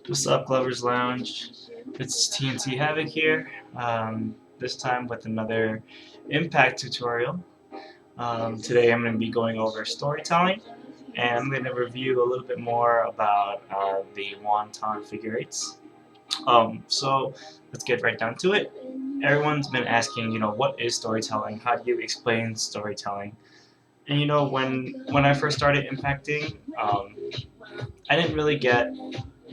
What's up, Glover's Lounge? It's TNT Havok here, this time with another impact tutorial. Today I'm going to be going over storytelling, and I'm going to review a little bit more about the wonton figure eights. So let's get right down to it. Everyone's been asking, what is storytelling? How do you explain storytelling? And when I first started impacting, I didn't really get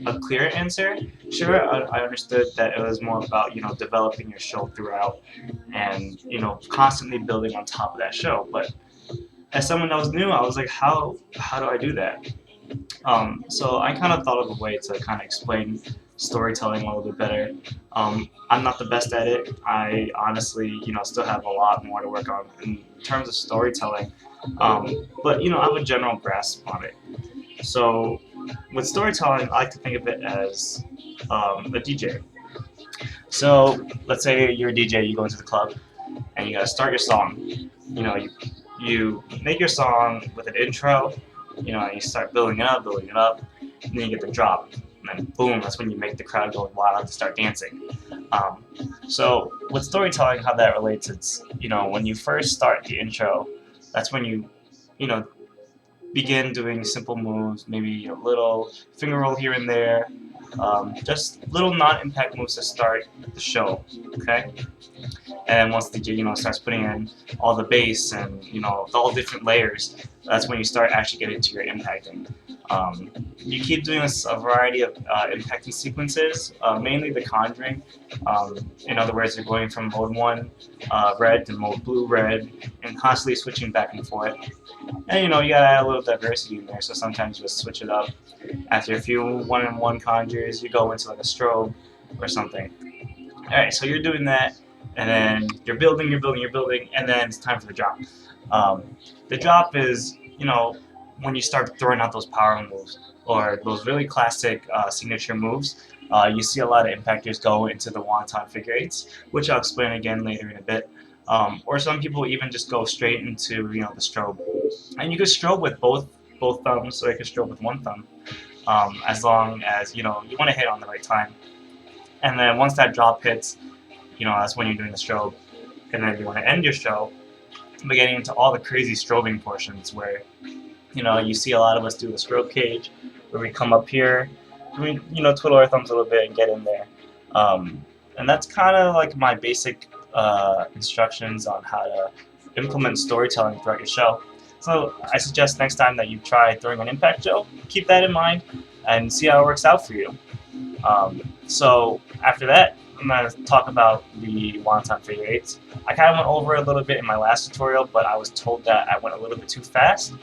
a clear answer. Sure, I understood that it was more about developing your show throughout, and constantly building on top of that show. But as someone that was new, I was like, how do I do that? So I kind of thought of a way to kind of explain storytelling a little bit better. I'm not the best at it. I honestly, still have a lot more to work on in terms of storytelling. But I have a general grasp on it. So with storytelling, I like to think of it as a DJ. So let's say you're a DJ, you go into the club, and you gotta start your song. You make your song with an intro, and you start building it up, and then you get the drop, and then boom, that's when you make the crowd go wild and start dancing. Um, so with storytelling, how that relates, it's when you first start the intro, that's when you know begin doing simple moves, maybe a little finger roll here and there, just little non-impact moves to start the show. Okay, and once the DJ starts putting in all the bass and all different layers, that's when you start actually getting to your impacting. You keep doing a variety of impacting sequences, mainly the conjuring. In other words, you're going from mode 1 red to mode blue red, and constantly switching back and forth. And you gotta add a little diversity in there, so sometimes you just switch it up. After a few one-on-one conjures, you go into like a strobe or something. Alright, so you're doing that, and then you're building, and then it's time for the drop. Um, the drop is, when you start throwing out those power moves, or those really classic signature moves. You see a lot of impactors go into the wonton figure eights, which I'll explain again later in a bit. Or some people even just go straight into the strobe, and you can strobe with both thumbs, or you can strobe with one thumb, as long as you want to hit on the right time. And then once that drop hits, that's when you're doing the strobe. And then you want to end your show by getting into all the crazy strobing portions where, you see a lot of us do the strobe cage, where we come up here, we, twiddle our thumbs a little bit and get in there. And that's kind of like my basic instructions on how to implement storytelling throughout your show. So I suggest next time that you try throwing an impact show, keep that in mind and see how it works out for you. So after that, I'm going to talk about the wonton figure eights. I kind of went over it a little bit in my last tutorial, but I was told that I went a little bit too fast.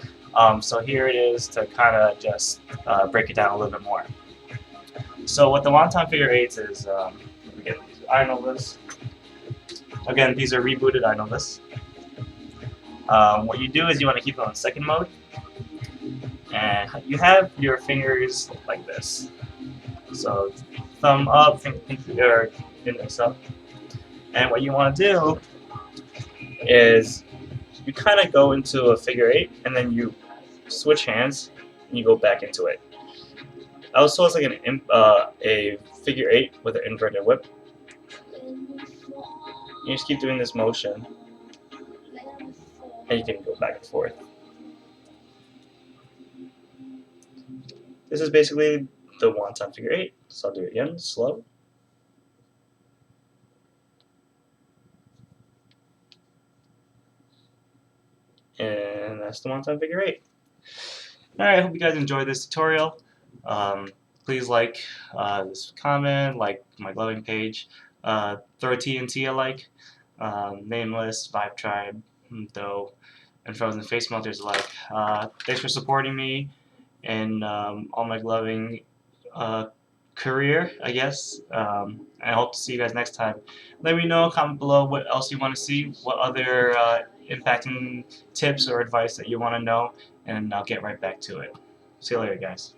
So here it is to kind of just break it down a little bit more. So what the wonton figure eights is, let me get these iNovas. Again, these are rebooted iNovas. What you do is you want to keep it on second mode, and you have your fingers like this. So thumb up, pinky, or index up. And what you want to do is you kind of go into a figure eight, and then you switch hands, and you go back into it. Also, it's like a figure eight with an inverted whip. You just keep doing this motion, and you can go back and forth. This is basically the wonton figure eight. So I'll do it again, slow. And that's the wonton figure eight. Alright, I hope you guys enjoyed this tutorial. Please like this comment, like my gloving page, throw a TNT a like, Nameless, Vibe Tribe, though, and Frozen Face Melters alike. Thanks for supporting me in all my gloving career, I guess. I hope to see you guys next time. Let me know, comment below what else you want to see, what other impacting tips or advice that you want to know, and I'll get right back to it. See you later, guys.